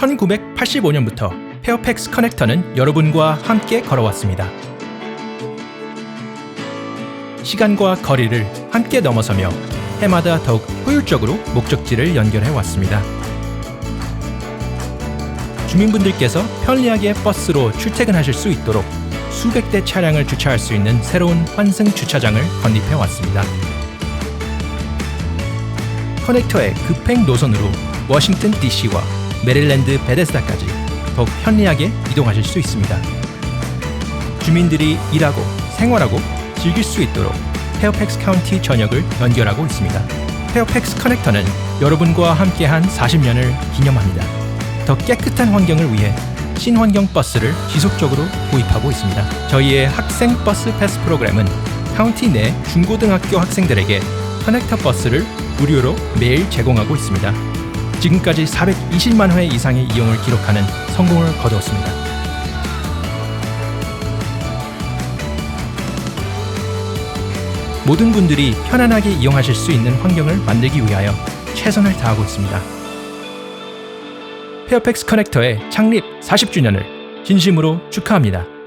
1985년부터 페어팩스 커넥터는 여러분과 함께 걸어왔습니다. 시간과 거리를 함께 넘어서며 해마다 더욱 효율적으로 목적지를 연결해 왔습니다. 주민분들께서 편리하게 버스로 출퇴근하실 수 있도록 수백 대 차량을 주차할 수 있는 새로운 환승 주차장을 건립해 왔습니다. 커넥터의 급행 노선으로 워싱턴 DC와 메릴랜드 베데스다까지 더욱 편리하게 이동하실 수 있습니다. 주민들이 일하고 생활하고 즐길 수 있도록 페어팩스 카운티 전역을 연결하고 있습니다. 페어팩스 커넥터는 여러분과 함께한 40년을 기념합니다. 더 깨끗한 환경을 위해 신환경 버스를 지속적으로 도입하고 있습니다. 저희의 학생 버스 패스 프로그램은 카운티 내 중고등학교 학생들에게 커넥터 버스를 무료로 매일 제공하고 있습니다. 지금까지 420만 회 이상의 이용을 기록하는 성공을 거두었습니다. 모든 분들이 편안하게 이용하실 수 있는 환경을 만들기 위하여 최선을 다하고 있습니다. 페어팩스 커넥터의 창립 40주년을 진심으로 축하합니다.